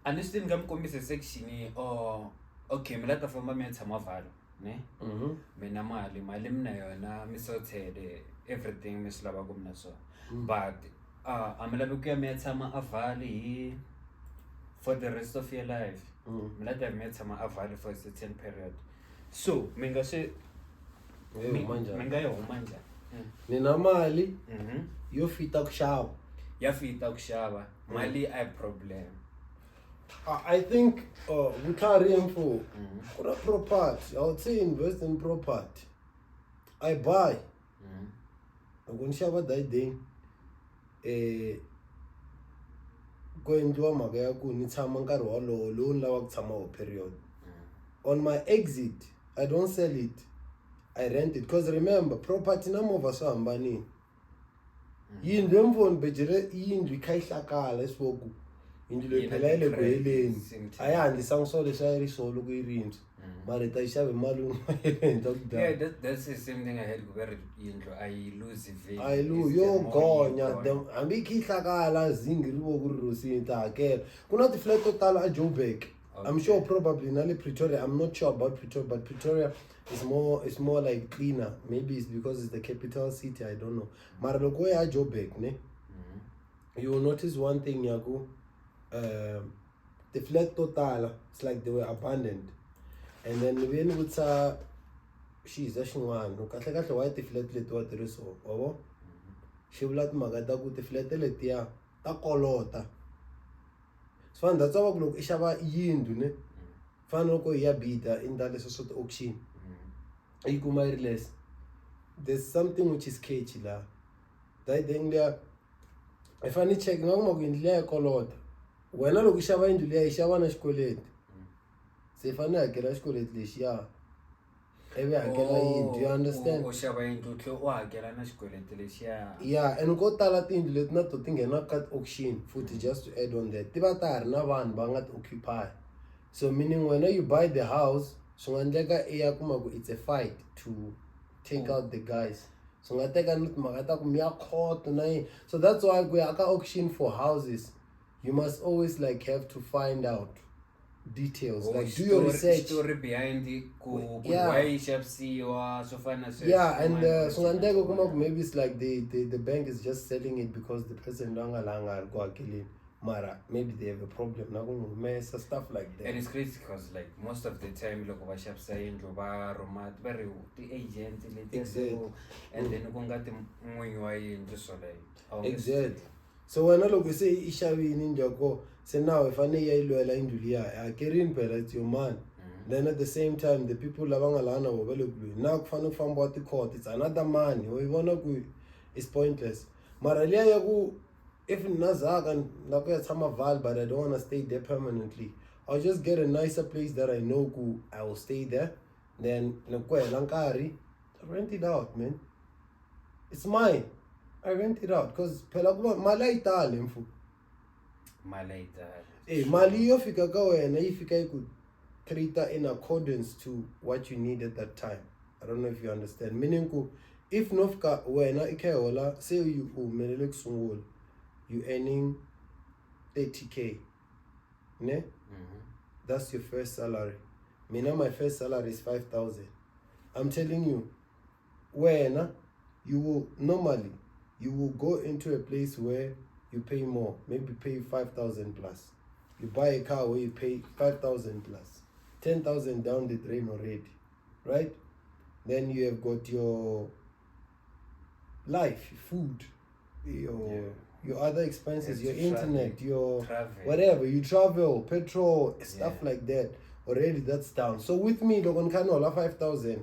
Understand kam kombisa section or okay mina ta famba mi tshama valo ne mina mali mina yona mi sorted everything mi swi lavaka mina so but a mi lavi ku ya mi ya tshama a valley for the rest of your life mi lava mi ya tshama a valley for a certain period so mi nga swi mi nga yi huma njhani ni na mali yo fita ku xava ya fita ku xava mali a problem. I think vutlhari mfu kuna property. I would say invest in property. I buy. Loko ni xava dayideni ko endliwa mhaka ya ku ni tshama nkarhi wolowo lowu ni lavaka ku tshama wo period. On my exit, I don't sell it. I rent it because remember property na movha swi hambanile. Yindlu emfoni bejere yindlu kha yi hlakala esiwoku yindlu leyi phela yi le ku heleni a yi handlisanga swo leswi a yi ri swo loko yi rintshwa mara ta yi xave mali yeah, that's the same thing I had where yindlu a yi lose value a yi yo gonya hambi kha yi hlakala zingi ri vo ku ri rosini ta hakela ku na ti-flat to tala a Joburg. I'm sure probably Nali Pretoria. I'm not sure about Pretoria, but Pretoria is more like cleaner. Maybe it's because it's the capital city. I don't know. Maraloko ya Joburg, ne? You will notice one thing, Yago. The flat total, it's like they were abandoned. And then when we saw, she's a one. No, kahle white the flat let what there is over. She will let magada go the flat let ya ta kolota. So that's how look ishaba yindu ne fana ko ya bida in that sort of auction less. There's something which is catchy la that thing there if I need check ngoma ku indlela ya kolota wena loko ishaba yindu leya ishaba na xikweleti se fana hakela xikweleti lexiya ebe hakela yindu, you understand? Yeah, and go tala tindlu leti na to tingena kat auction futhi just to add on that tiba ta ri na vanhu va nga occupy, so meaning when you buy the house swi nga endleka i ya kuma ku it's a fight to take out the guys, so nga teka ni timhaka ta ku mi ya court na yini. So that's why ku ya ka auction for houses you must always like have to find out details, like do your research, story behind it, yeah. Why so far as yeah, and so maybe it's like the bank is just selling it because the person langa go killing mara, maybe they have a problem now mess stuff like that. And it's crazy because like most of the time look over shop saying romat very the agent exactly. And then you just so like exactly. So when I look say ishavini njako say now if I need ilwela indulia I carry phela it's your man. Then at the same time the people labangalana wobele blue now kufana kufamba what the court it's another money uyibona ku is pointless. Mara liya yaku if nazaka nakuya tshama val but I don't want to stay there permanently, I'll just get a nicer place that I know I will stay there, then nakwela nkari rent it out, man. It's mine. I rent it out because phela kuba mali ayitali mfu mali ayitali mali yo fika ka wena ifika iku treat in accordance to what you need at that time. I don't know if you understand, meaning ku if nofika wena ikhehola say you umelele kusungula you earning 30k ne that's your first salary. Mina my first salary is 5,000. I'm telling you wena you will normally you will go into a place where you pay more, maybe pay 5,000 plus. You buy a car where you pay 5,000 plus, 10,000 down the drain already, right? Then you have got your life, food, your other expenses, your internet, your travel. Whatever, you travel, petrol, stuff like that. Already that's down. So with me, Logan Canola 5,000,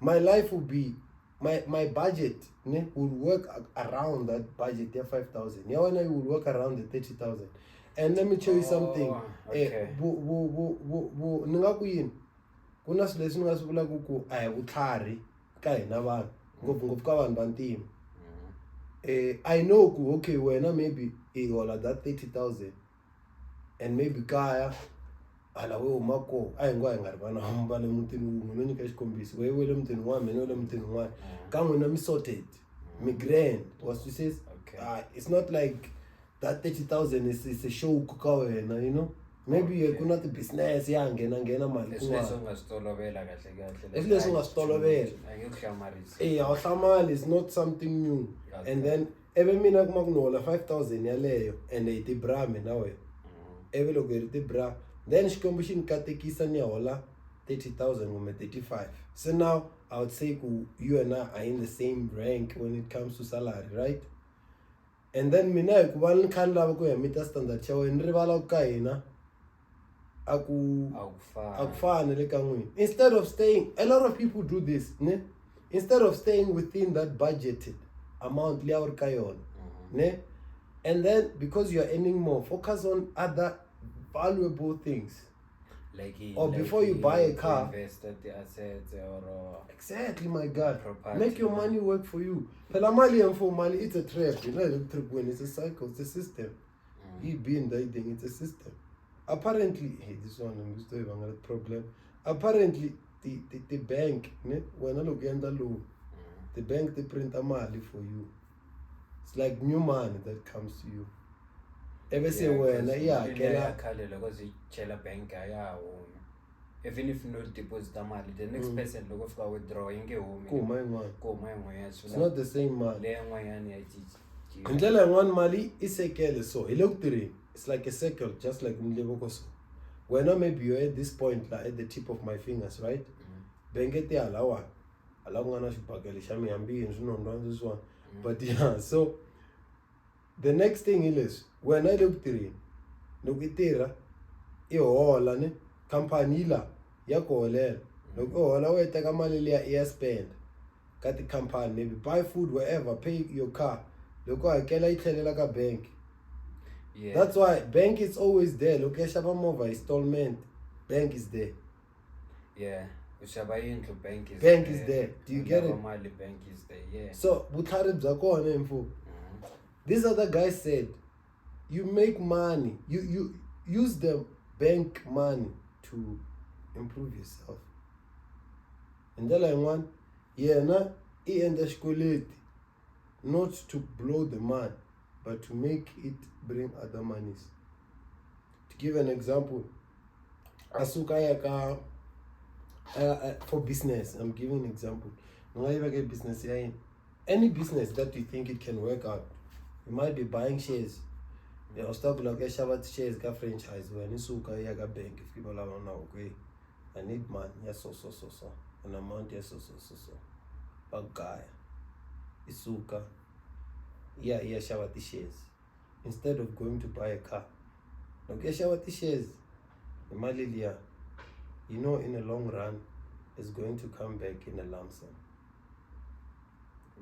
my life will be my budget will work around that budget, 5,000. Yeah, when I will work around the 30,000. And let me tell you something. Okay. Kuna swilo leswi nga swi vulaka ku a hi vutlhari ka hina vanhu ngopfungopfu ka vanhu vantima. I know ku okay wena maybe i hola that 30,000 and maybe kaya hala we huma ko a hi ngo hi nga ri vana va le mutini wun'we no nyika xikombiso we le mutini wun'wana mene we le mutini wun'wana ka n'wina mi sorted mi grand was to say it's not like that 30,000 is a show ka wena, you know. maybe kuna ti-business yangena mali kun'wana leswi ungasitolovela awuhlamali is not something new and then eve mina kuma ku ni hola 5,000 yaleyo and hi ti-bra mina wena eve loko hi ri ti-bra then xikwembu xi ni katekisa ni ya hola 30,000 kumbe 35. So now I would say you and I are in the same rank when it comes to salary, right? And then mina hi ku va ni kha ni lava ku ya mita standard xa wena ni rivala ku ka hina a ku fani le ka n'wina. Instead of staying, a lot of people do this, ne? Instead of staying within that budgeted amount le a ri ka yona, ne? And then because you are earning more, focus on other valuable things. Or before you buy a car, invest at the assets or exactly, my God, property. make your money work for you. Phela mali and for money, it's a trap. You know, it's a trap when it's a cycle, it's a system. He being that thing, it's a system. Apparently, hey, this one I'm just having a problem. Apparently, the bank, when I look at the loan, the bank they print a money for you. It's like new money that comes to you. Ever say when bank even if no deposit money, the next person look for withdrawing it's not the same money. Until one mali is a kele so it's like a circle, just like when maybe you're at this point, like at the tip of my fingers, right? Bengete alawa this one. But yeah, so the next thing is when I look through nokitira ihola ne company la ya kolela loko hola we teka mali liya spend ka ti company, maybe buy food wherever, pay your car loko hakela yi tlhelela ka bank. That's why bank is always there. Loko ya xava movha installment, bank is there. Bank is there. Do you get it? Bank is there. So butlhari bya kona mfo. This other guy said, you make money, you use the bank money to improve yourself. And then I want, na and the not to blow the money, but to make it bring other monies. To give an example, Asuka for business, I'm giving an example. Business, any business that you think it can work out. You might be buying shares. I was talking like shares ka franchise when you suka ya ka bank if people are now okay. I need money, yes, so. An amount, yes, so. But guy, isuka, yeah, shawati shares. Instead of going to buy a car, okay, shawati shares. Imalilia, you know, in the long run, it's going to come back in a lump sum.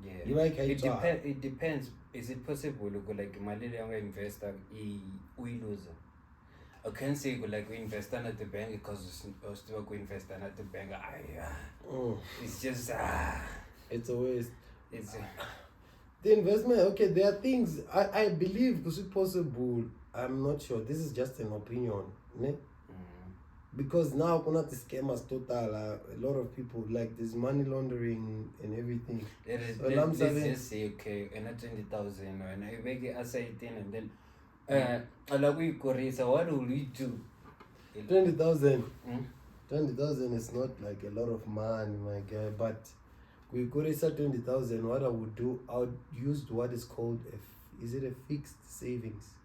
It depends. Is it possible to like Malili investor we lose? I can't say like we invest at the bank because we still go invest at the bank. It's just it's a waste. It's the investment. Okay, there are things I believe because it's possible. I'm not sure. This is just an opinion, ne? Because now kuna the scammers total, a lot of people like this money laundering and everything. Let's just say okay, and 20,000 and I make it aside and then what will we do? 20,000. 20,000 is not like a lot of money, my guy, but we could say 20,000. What I would do, I would use what is called is it a fixed savings?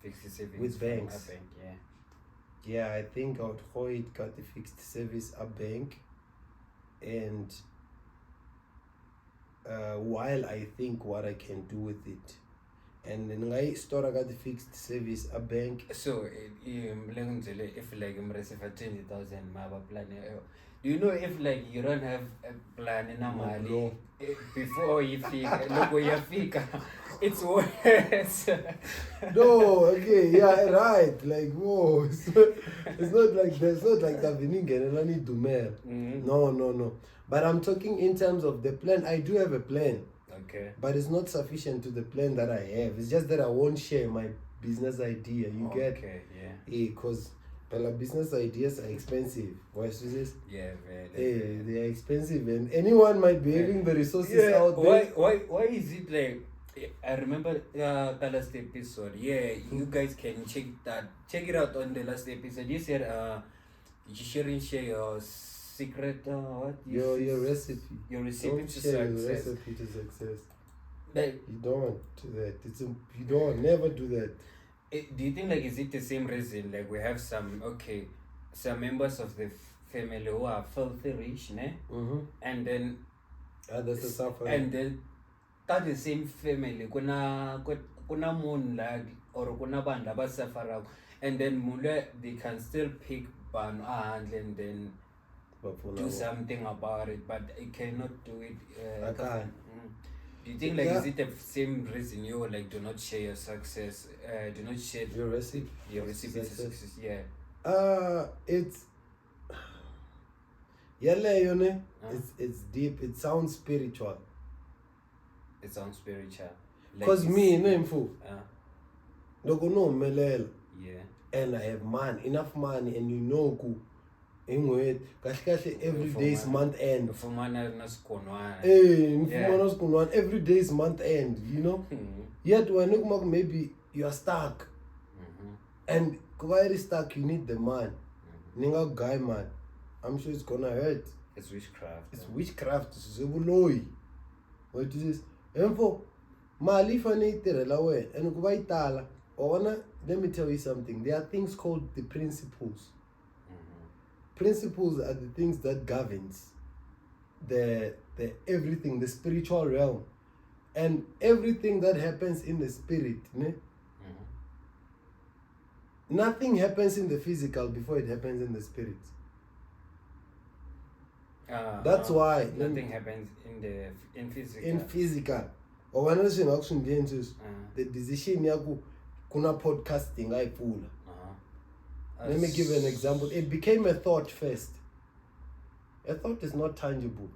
Fixed savings with banks. Bank, yeah, I think I would hold it got a fixed service a bank, and while I think what I can do with it, and then I store got the fixed service a bank. So if like I'm receiving 20,000 plan, do you know if like you don't have a plan in a mali before you figure it's worse. No, okay, yeah, right. Like whoa, it's not like there's not like that. I need to mail. No. But I'm talking in terms of the plan. I do have a plan. Okay. But it's not sufficient to the plan that I have. It's just that I won't share my business idea. You get? Okay, yeah. Because business ideas are expensive. Why is this? Yeah, very. They are expensive, and anyone might be having the resources out there. Why is it like I remember the last episode. Yeah, you guys can check it out on the last episode. You said you shouldn't share your secret what? Your recipe. Your recipe Don't to share success. your recipe to success. Like, you don't do that. You don't never do that. Do you think like is it the same reason like we have some members of the family who are filthy rich, ne? And then that's a suffer. And then that the same family kuna munhu like or kuna vanhu lava sufferaka, and then mule they can still pick vanhu ahandle and then do something about it, but I cannot do it. I can't. Do you think like is it the same reason you like do not share your success? Do not share your recipe. Your recipe to success. Yeah. It's it's deep. It sounds spiritual. It sounds spiritual. Cause me, info. Yeah. And I have enough money, and you know, every day is month end. Every day is month end, you know. Yet when maybe you are stuck, and while stuck, you need the man. Ninga guy man, I'm sure it's gonna hurt. It's witchcraft. It's witchcraft. What is this? Info, mali fane itirela wena, and kuba itala. Let me tell you something. There are things called the principles. Principles are the things that governs the everything, the spiritual realm, and everything that happens in the spirit. Ne? Nothing happens in the physical before it happens in the spirit. That's why nothing happens in physical. In physical, or when I say the decision yaku kuna podcasting I pull. Let me give you an example. It became a thought first. A thought is not tangible.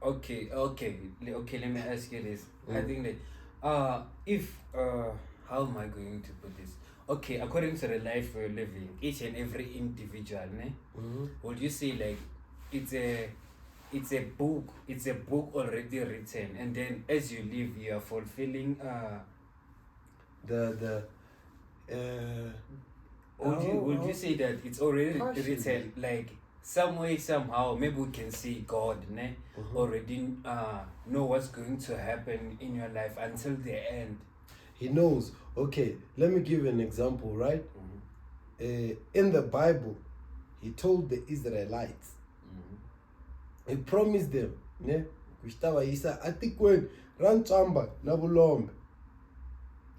Okay. Let me ask you this. I think that if how am I going to put this? Okay, according to the life we're living, each and every individual, would you say like it's a book already written, and then as you live, you are fulfilling would you say that it's already written, like some way somehow maybe we can see God already know what's going to happen in your life until the end? He knows. Okay, let me give you an example, right? In the Bible, he told the Israelites, he promised them,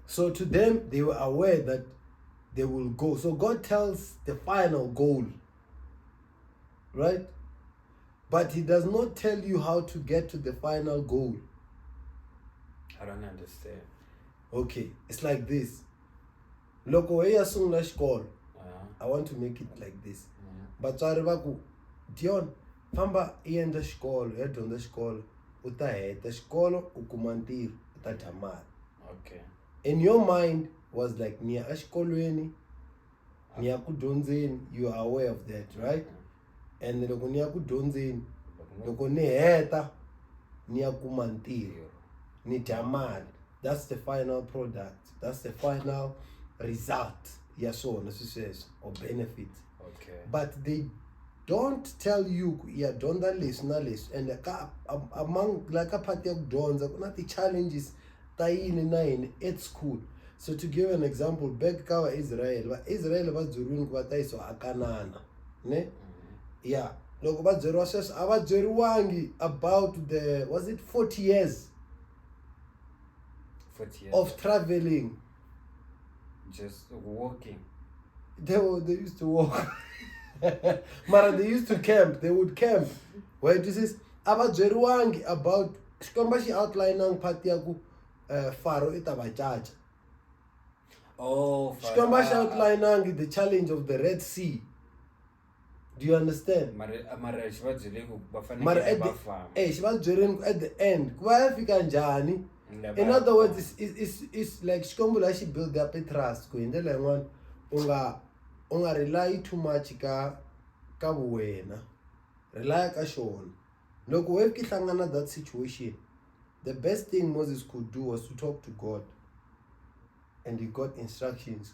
so to them, they were aware that they will go. So God tells the final goal, right? But he does not tell you how to get to the final goal. I don't understand. Okay, it's like this. Loko eyasungula xikolo. I want to make it like this. Vatswari va ku Dion famba iendla xikolo, ya dyondza xikolo, u ta heta xikolo, u kuma ntirho, u ta dya mali. Okay. In your mind was like niya exikolweni, niya ku dyondzeni, you are aware of that, right? And loko niya ku dyondzeni, loko ni heta niya kuma ntirho, ni dya mali. That's the final product. That's the final result. Yes, or benefit. Okay. But they don't tell you, don't that list, and among like a party of dons, not the challenges, at school. So to give an example, back to Israel was during what I saw Akanana. Ne? Yeah. Look about the Rosses, about the, was it 40 years? 40 years of traveling, just walking. They used to walk. But they used to camp. They would camp. Where this is about Jeruangi, about Skombashi outlining Patiaku Faro Itabajaja. Oh, Skombashi outlining the challenge of the Red Sea. Do you understand? At the end, where if you in other words, it's like Shikombula she build up a trust. Unga rely too much ka buena. Rely ka shon. Look, where kitlangana that situation. the best thing Moses could do was to talk to God, and he got instructions,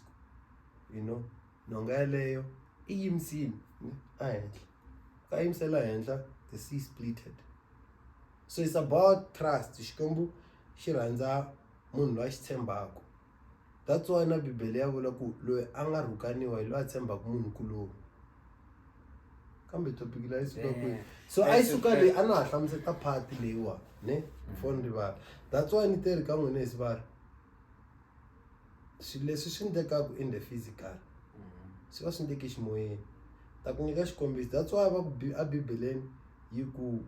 you know, nongaleyo iyimsini ahenhla ka yimsela henhla the sea splitted. So it's about trust. Xikwembu xi rhandza munhu loyi a xi tshembaka. That's why na Bibele ya vula ku loyi a nga rhukaniwa hi loyi a tshembaka munhu kuloni. Kambe topic la yi suka kwihi? So a yi suka leyi a na ha hlamuseta part leyiwa ne before ni rivala. That's why ni te ri ka n'wina hi swivari swilo leswi swi endlekaka in the physical swi va swi endleke ximoyeni. Ta ku nyika xikombiso. That's why va ku a Bibeleni yi ku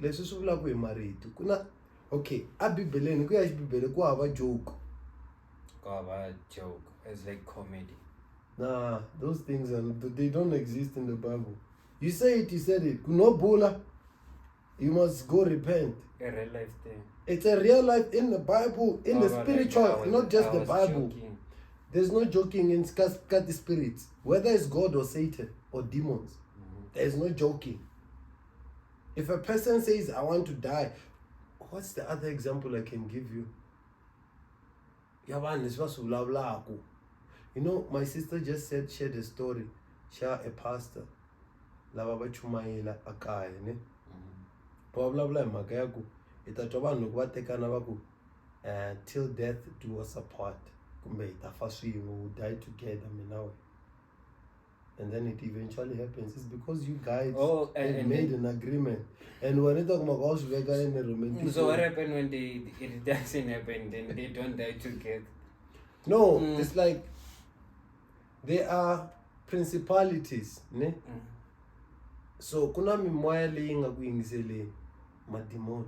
leswi swi vulaka hi marito ku na okay a Bibeleni ku ya xibibele ku hava joke. Ku hava joke as like comedy. Nah, those things they don't exist in the Bible. You say it, you said it. Ku no bula, you must go repent. A real life thing. It's a real life in the Bible, in the spiritual, not just the Bible. Joking. There's no joking in the spirits, whether it's God or Satan or demons. There's no joking. If a person says, I want to die, what's the other example I can give you? You know, my sister just shared a story. Shared a pastor. Lava va chumayela akaya ne. Blah blah blah magaku. Itatwa vanhu loko va tekana va ku till death do us apart. Kumbe itafa swin'we, we die together mina we. And then it eventually happens. It's because you guys have made an agreement. And when it talk about in the romantic. So what happened when it doesn't happen? Then they don't die together. No, it's like there are principalities, ne? So kuna mimoya leyi nga ku yingiseleni madimoni.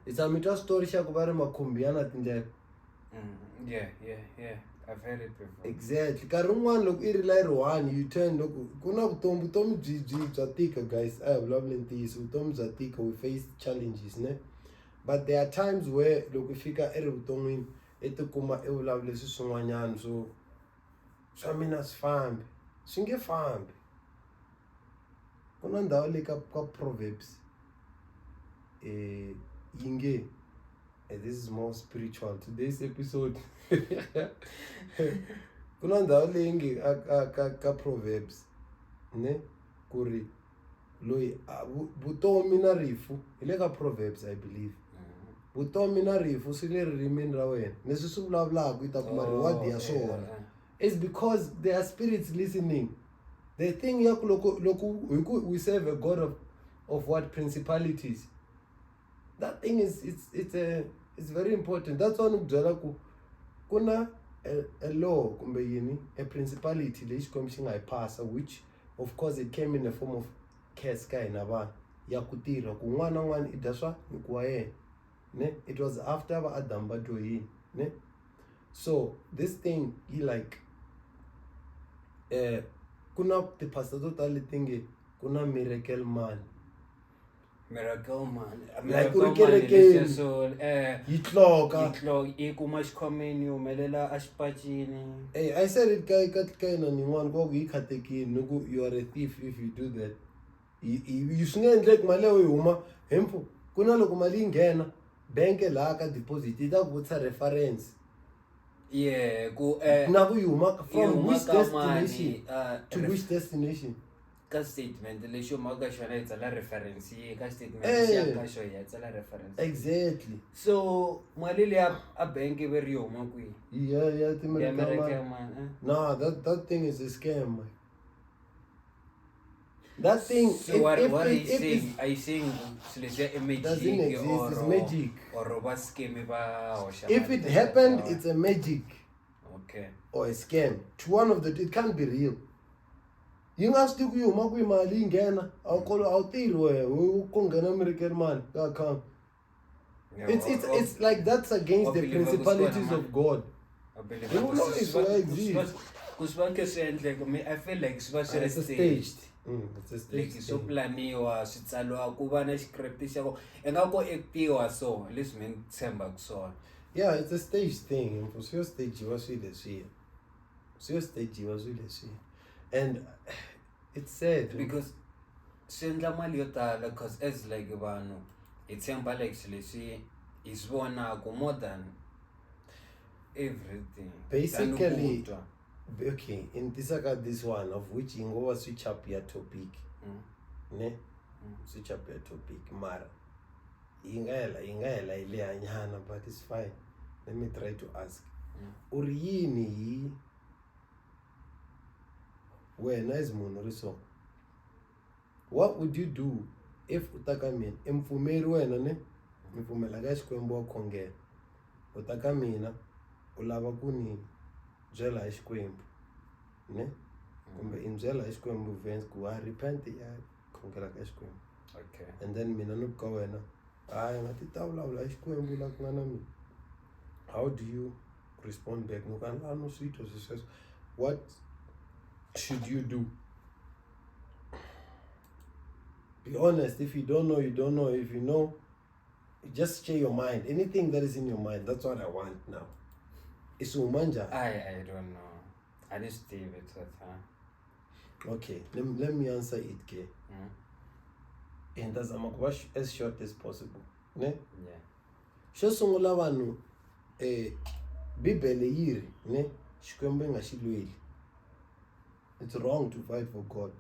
It's a mita story xa ku va ri makhumbi yana tindlela. Yeah. I've heard it before. Exactly. Nkarhi wun'wana loko I ri la ri one you turn loko ku na vutomi bya tika guys. A hi vulavule ntiyiso vutomi bya tika, we face challenges ne. But there are times where loko I fika I ri vuton'wini I tikuma I vulavule leswi swin'wanyana so swa mina swi fambi swi nge fambi. Ku na ndhawu leyi ka Proverbs yinge this is more spiritual today's episode. Ku na ndhawu leyi nge ka Proverbs ne ku ri loyi vutomi na rifu hi le ka Proverbs I believe. Vutomi na rifu swi le ririmini ra wena leswi swi vulavulaka I ta kuma reward ya swona. It's because there are spirits listening. The thing ya ku loko we serve a God of what principalities. That thing is it's very important. That's why ukubyela ku kuna a law kumbe yini a principality leyi xikwembu xi nga yi pasa which of course it came in the form of curse ka hina vanhu ya ku tirha ku n'wana na n'wana I dya swa nyikiwa yena ne. It was after va Adam va dyohile ne. So this thing he like kuna tipastor to tala leti nge kuna miracle man. Miracle man. Like ku ri kerekeni So yi tloka I kuma xikhomeni humelela a xipacini. Hey, I said it ka ina nin'wana ku yi khatekini ni ku you are a thief if you do that. You swi nge endleki mali leyi yi huma hempfu ku na loko mali yi nghena benke laha ka deposit yi ta ku vutisa reference. Yeah, ku na ku yi huma from which destination to which destination. Ka statement lexi humaka xona yi tsala reference ka statement ya ka xona yi tsala reference. Exactly. So mali leyi a bank ve ri huma kwihi? Yeah, Miracle man. Nah, that thing is a scam, man. That thing. So what are you saying? Are you saying magic doesn't exist? It's magic. Or scam ba? If it happened, it's a magic. Okay. Or a scam. To one of the, it can't be real. You must do you mag mali ngena. I'll call out who can miracle man. Come. It's like that's against the principalities of God. You know it's what exists. I feel like it's a staged. It's a staged. Like so planiwa switsaliwa ku va na script xa ko engako actiwa so leswi mi tshemba ku swona. Yeah, it's a stage thing. For sure stage was really see. So stage was really see. And it's sad because swi endla mali yo tala because as like vanhu hi tshemba like leswi is more than everything. Basically, okay, in this I got this one of which you go switch up your topic. Ne? Switch up your topic. Mara. Ingela ile anyana, but it's fine. Let me try to ask. Uriyini wena izmunhu riso. What would you do if utakamina emfumeri wena ne? Mfumela ka Xikwembu wa khongela. Utakamina ulava ku ni byela hi Xikwembu. Ne? Kumbe inbyela hi Xikwembu events ku I repent ya khongela ka Xikwembu. Okay. And then mina no ka wena hayi ngathi ta vulavula hi Xikwembu la ku nga na mina. How do you respond back? No kan no sweet or says what should you do? Be honest. If you don't know, you don't know. If you know, just share your mind. Anything that is in your mind. That's what I want now. It's umanja. I don't know. I just leave it with her. Okay. Let me answer it, okay? And that's as short as possible. Ne? Yeah. Xo sungula vanhu Bibele yiri ne Xikwembu nga xi lweli. It's wrong to fight for God.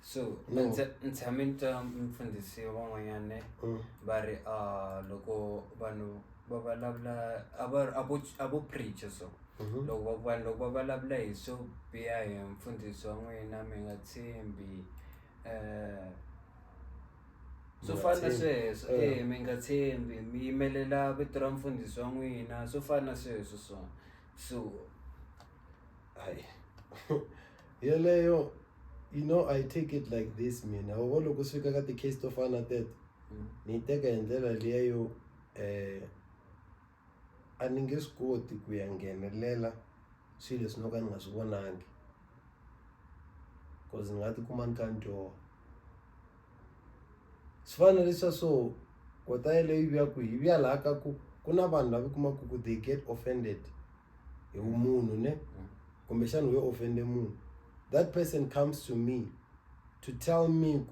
So ntshame mfundhisi van'wanyana ne va ri loko vanhu va vulavula avo preacher so loko vanhu va vulavula hi swo biha hi mfundhisi wa n'wina mi nga tshembi swo fana na sweswo mi nga tshembi mi yimelela vito ra mfundhisi wa n'wina swo fana na sweswo so hayi yeleyo. You know, I take it like this, man. Loko swi fika ka ti-case to fana that ni teka hi ndlela liya yo a ni nge swi koti ku ya nghenelela swilo leswi no ka ni nga swi vonangi because ni nga ti kuma ni ka ni dyoha. Swi fana leswa so kota yeleyo yi vuya ku yi vuya laha ka ku na vanhu lava kumaku ku they get offended hi vumunhu ne kumbexana wo offende munhu. That person comes to me to tell me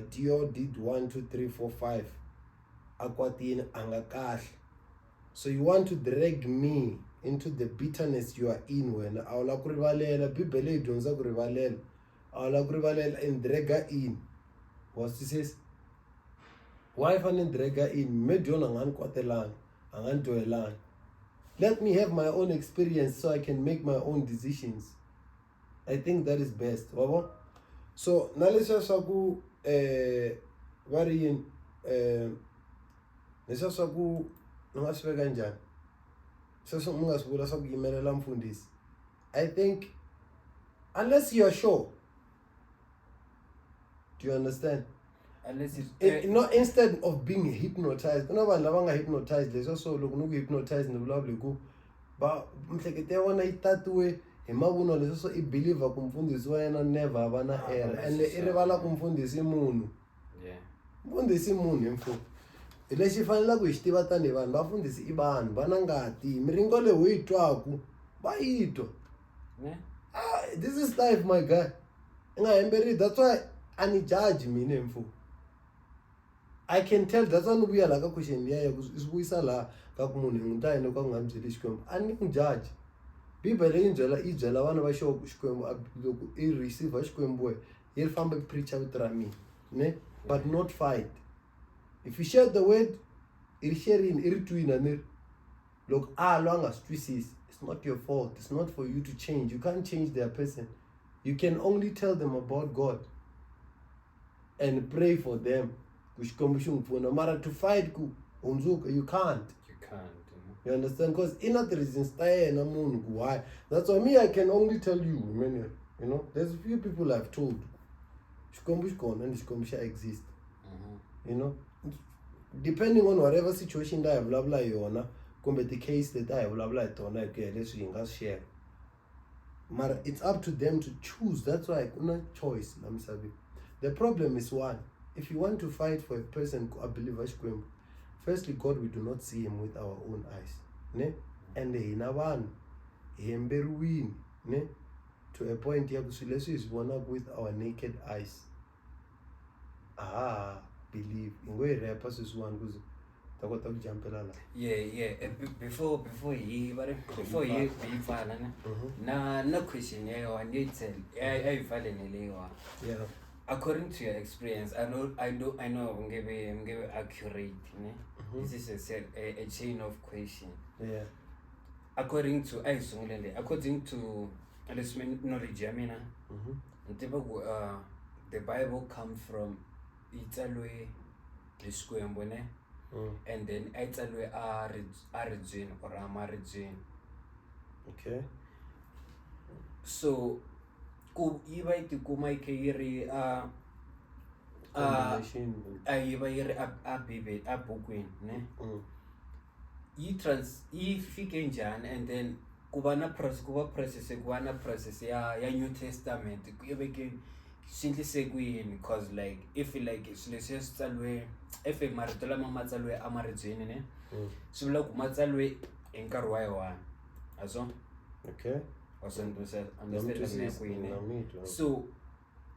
Dio did 1, 2, 3, 4, 5 akwatini anga kahle. So you want to drag me into the bitterness you are in when a wu la ku rivalela. Bibele yi dyondza ku rivalela. A wu la ku rivalela and drag her in. What she says? Why fane drag her in? Me Dion anga ni kwatelanga, anga ni dyohelanga. Let me have my own experience so I can make my own decisions. I think that is best. Wabo? So naleswa swaku va ri yini leswa swaku ni nga swi veka njhani sweswo mi nga swi vula swa ku yimelela mfundhisi. I think unless you are sure. Do you understand? Unless not instead of being hypnotized. Ku na vanhu lava nga hypnotized leswa so loko ni ku hypnotize ni vulavula hi ku va miehleketo ya vona yi tatiwe hi mavunwa leswi so I believe ku mfundhisi wa yena never va na error and I rivala ku mfundhisi munhu. Mfundhisi munhu mfo hi lexi fanelaka hi xi tiva tanihi vanhu vafundhisi I vanhu va na ngati miringo leyi ho yi twaku va yi twa. This is life my guy. I nga hemberi. That's why a ni judge mina mfo. I can tell. That's why ni vuya laha ka question liya ya ku swi vuyisa laha ka ku munhu hi n'wi ta yena ka ku nga mi byeli Xikwembu a ni n'wi judge. Bibele yi byela vana va Xikwembu loko I receive Xikwembu yi famba preacher vito ra mina ne but not fight. If you share the word I ri sharing I ri twina ni loko a lwa nga swi twisisi it's not your fault. It's not for you to change. You can't change their person. You can only tell them about God and pray for them ku Xikwembu xi n'wi pfuna mara to fight ku hundzuka you can't. You understand? Because in other reasons, why? That's why me, I can only tell you, man, you know, there's a few people I've told. And exist. You know, depending on whatever situation that I have blah blah yona, the case that I have blah blah okay, let's share. But it's up to them to choose. That's why I no choice. The problem is one. If you want to fight for a person, I believe firstly, God, we do not see him with our own eyes. Ne? And ne? To a point, with our naked eyes. believe ingoyi rapper sisiwani kuze ta kota ku jumpela la before he befana na question yayo andiyitel ayivaleneleyo according to your experience. I know ngebe accurate ne this is a chain of question. According to knowledge yamina the Bible comes from Italwe Liskwembo ne and then Italwe origin or Amarigin. Okay. So iba iti kuma iri combination iba iri a bukwini ne ifike njani and then kuba process ya New Testament ibe ke sintli kwini because like if like silesiya sitsalwe if marito lama matsalwe amarijini ne swivula ku matsalwe hi nkarhi wa Yohana aso okay so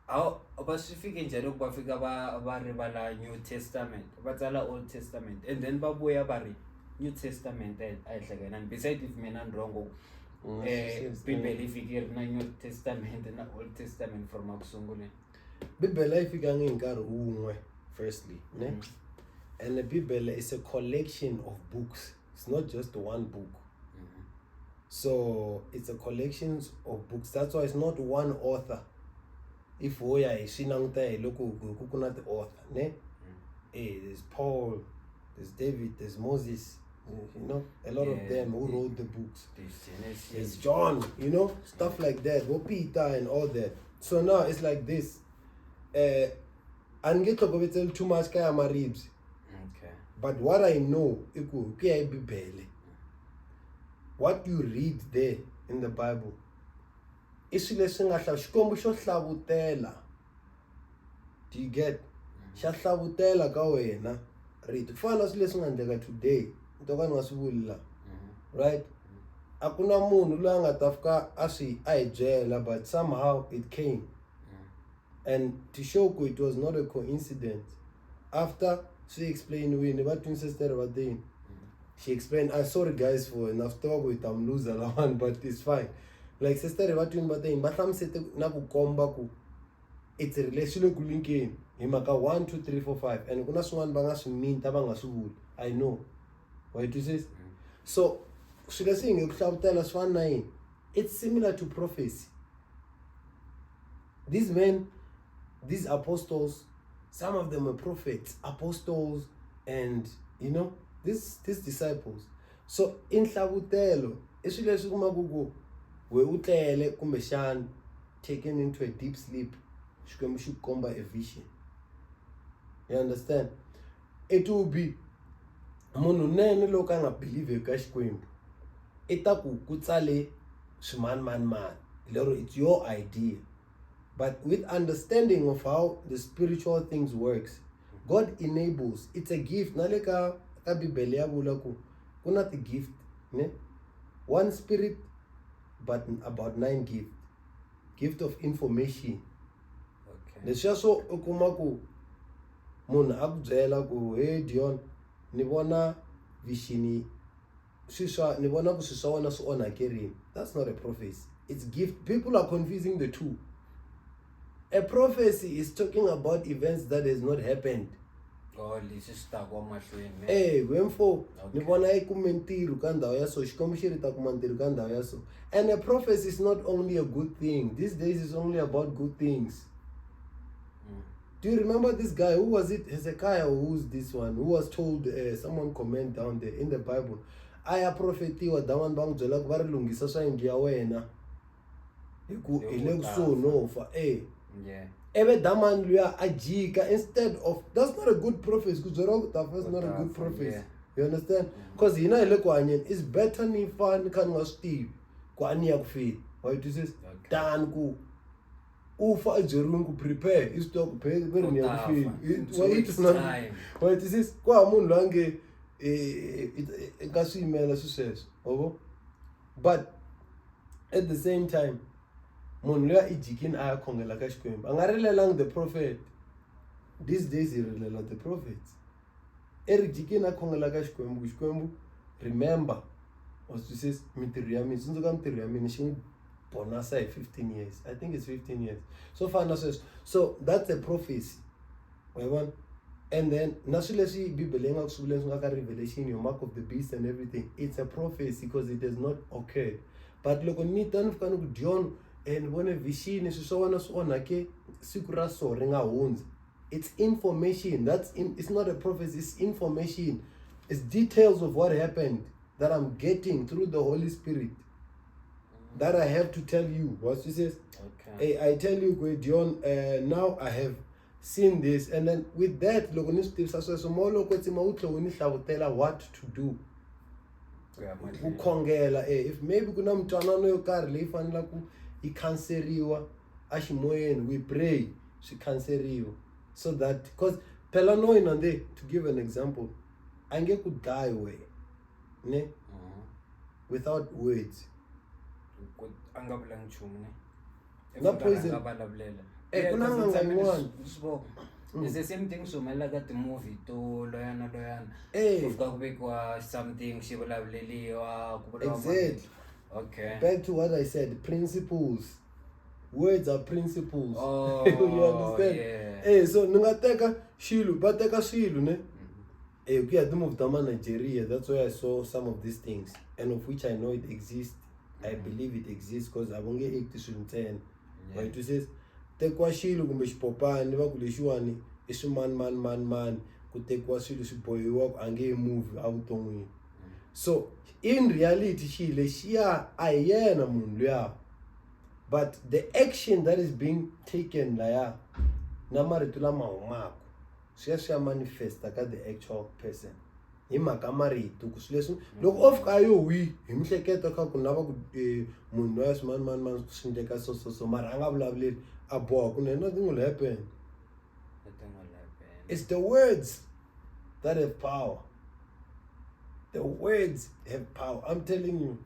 how ba swi fike njani ku ba fika ba rivala New Testament ba tsala Old Testament and then ba vuya ba ri New Testament ayihlekana besides if mina ndrongo Bibele ifike na New Testament na Old Testament from akusunguleni Bibele ifika ngenkari unwe firstly ne and the Bible is a collection of books. It's not just one book. So it's a collection of books. That's why it's not one author. If we are look the author, ne? There's Paul, there's David, there's Moses, you know, a lot of them who wrote the books. There's John, you know, stuff like that. Or Peter and all that. So now it's like this. And get to too much kaya my ribs. Okay. But what I know, what you read there in the Bible, do you get? Shahlabutela ka wena. Read. Fana sile today. Right? Akuna munhu loyi anga tafika asi ayijela but somehow it came. And to show you it was not a coincidence. After she explained we never twin sister about them. She explained, I'm sorry guys for enough talk with I'm loser one, but it's fine. Like sister about twin but then but I'm setting na ku komba ku it's a relation ku link in. Himaka 1, 2, 3, 4, 5. And kuna swan banga mean tabanga subul. I know. What it is? So should I sing you tell us 1:9? It's similar to prophecy. These men, these apostles, some of them were prophets, apostles, and you know, these disciples. So in Hlabutelo, we utlele kumbeshan taken into a deep sleep, comba a vision. You understand? It will be munu nene lo ka nga believe ka Xikwembu. Itaku kutsale man. It's your idea. But with understanding of how the spiritual things works, God enables. It's a gift. Naleka ka Bibele ya bula ku kuna the gift, ne? One spirit, but about 9 gifts. Gift of information. Okay. Leswaso ukumaku mun abzela ku hey Dion ni vona visioni siswa ni vona ku siswa so ona kerini. That's not a prophecy. It's gift. People are confusing the two. A prophecy is talking about events that has not happened. Oh, this is stuck on my screen. Wemfo ni vona ikumentiro ka ndawo ya so xikomishiri ta kumantiro ka ndawo ya so. And a prophecy is not only a good thing. These days it's only about good things. Do you remember this guy? Who was it? Hezekiah, or who's this one? Who was told, someone comment down there in the Bible, aya profeti wa dawan bang jela ku lungisa swa India wena. So no for Ebe daman luya ajika instead of that's not a good prophet because that's not a good prophet. You understand? Because you know it's better ni fan kan was Steve kwa ani ya kufi. What it is? Dan ku ufa ajerun ku prepare is to pay very near kufi. What it is? Kwa mun lange kasi email success. But at the same time munhu loyi a ijikin a ya khongela ka Xikwembu a nga rilelangi the prophet these days he relela the prophets. Eric Jikina Kongalaka Shkwembu, remember, was to say, Mitriami, Sunzuka Mitriami, she Bonasa 15 years. I think it's 15 years. So far, says, so that's a prophecy. And then, Nasulesi Bibelenga Sulenga revelation, your mark of the beast and everything. It's a prophecy because it has not occurred. But look on me, Tan of John, and when a vision is so on us on, Sikura so ringa wounds. It's information. It's not a prophecy, it's information. It's details of what happened that I'm getting through the Holy Spirit. That I have to tell you. What she says? Okay. Hey, I tell you, John, now I have seen this, and then with that, what to do. If maybe we pray she cancel so that because pelanoin and they to give an example, I could die away, ne? Without words. No poison. It's the same thing so like at the movie to Loyana. You've got something she will have Lily or exactly. Okay. Back to what I said, principles. Words are principles. Oh, you understand? Yeah. Hey, so Nungateka Shilu, Bateka Shilu, ne? Hey, okay, at the move Dama Nigeria, that's where I saw some of these things, and of which I know it exists. I believe it exists because I won't get 8 Right, it says, Tekwa Shilu Gumbishpopa, and never could issue is man, could take what Shilu boy walk and get move out on me. So, in reality, Shia, I am but the action that is being taken, Namaritula Maumako, Shia manifest like the actual person. Imakamari to Kuslesson. Look off Kayo, we, him take it to Kakunava, Mundas, man, Sindeka, so Maranga Blavli, a book, nothing will happen. It's the words that have power. The words have power. I'm telling you.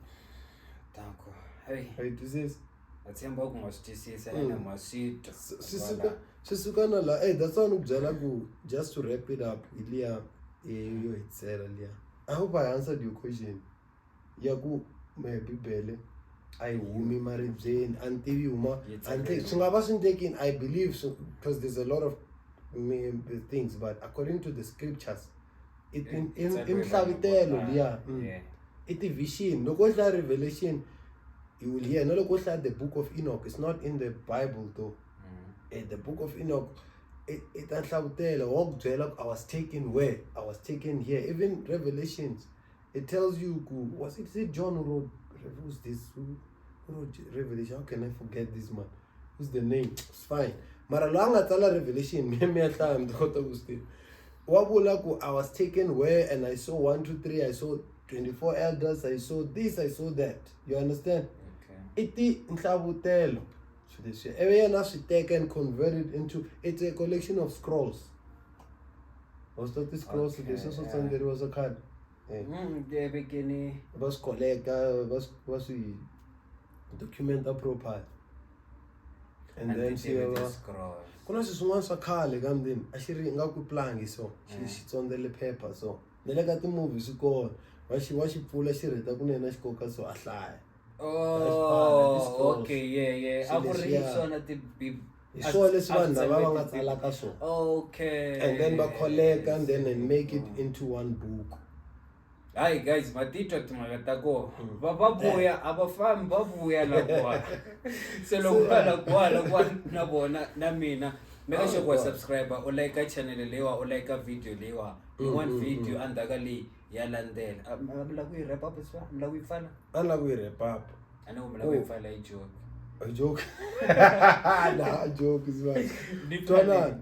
Hey, this is. That's Sisukana la. Hey, that's one Jalagu. Just to wrap it up, Ilya, you said earlier. I hope I answered your question. Yagu maybe bele. I wumi married Jane until you ma. So I wasn't taking. I believe so because there's a lot of things, but according to the scriptures, it in Savitelo, it is vision. No go revelation. You will hear. No go the book of Enoch. It's not in the Bible though. The book of Enoch. It Savitelo. I was taken where? I was taken here. Even Revelations, it tells you. Was it John who wrote? Who's this? Who wrote Revelation? How can I forget this man? Who's the name? It's fine. Maralanga tala Revelation. I was taken where, and I saw 1, 2, 3. I saw 24 elders. I saw this. I saw that. You understand? Iti Nsabutelo. So they say everyone has to take and convert it into. It's a collection of scrolls. Was that the scrolls? There's also something. There was a card. The beginning was collect. Was we document appropriate. And then she kuna sisungwana swa khale kamdeni ashiri nga ku plangi so xi tsondele paper so nele ka ti-movie swi kona wa xi pfula xi rheta kunene a xi koka so a hlaya. Oh, okay, yeah. A ku ri swona hi swona leswi vanhu lava va nga tsalaka so. Okay. And then va collect and then make it into one book. Hi guys, matitwa timhaka ta ko va vuya a va fambi va vuya la kwa se loko la kwa na bona na mina make sure ku subscribe u like channel lewa u like video lewa one video andaka leyi ya landela la ku wrap up swa la ku ifala ala ku wrap up ana umla ku ifala a joke nah, joke is right tona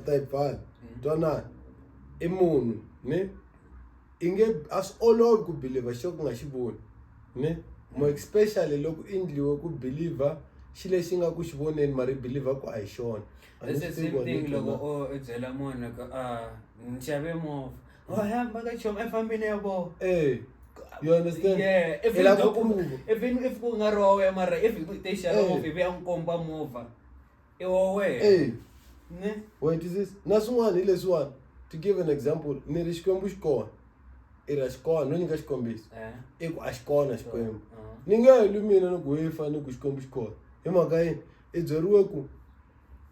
type tona imunhu ne inge as all of could believe shoko nga xivoni ne mo especially loko indliwe ku believer xile xi nga ku xivoneni mari believer ku a hi xona. It's the same thing loko edzela munhu ka nxave movha hamba ka choma efambini ya vo you understand? Yeah, even if ku nga ri wa wena mara if te xava movha ivi ya nkomba movha i wa wena. Wait, is this? Nasumani ile swan. To give an example, nire xikwembu xikona. Ira xikona, no nyika xikombiso. Eku a xikona xikwembu. Ni nga heli mina ni ku fane ku xikwembu xikona. Hi mhaka yini? I byeriwe ku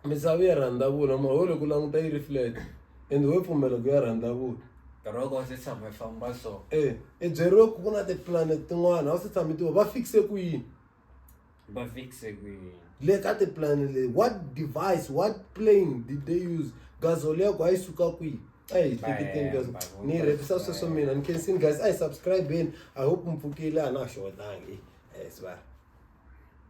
misava ya rhandavula mara wo loko languta yi reflect and wo pfumela ku ya rhandavula. Roko se tshama famba so. I byeriwe ku na ti-planet tin'wana a wu se tshame tiva va fixe ku yini? Va fixe ku yini? Le ka ti-planet what device, what plane did they use? Gazole ya ku a yi suka kwihi? Hey, ni repisa sweswo mina ni khensini guys, subscribe in. I hope mpfukile a na xotanga. Yes, bye.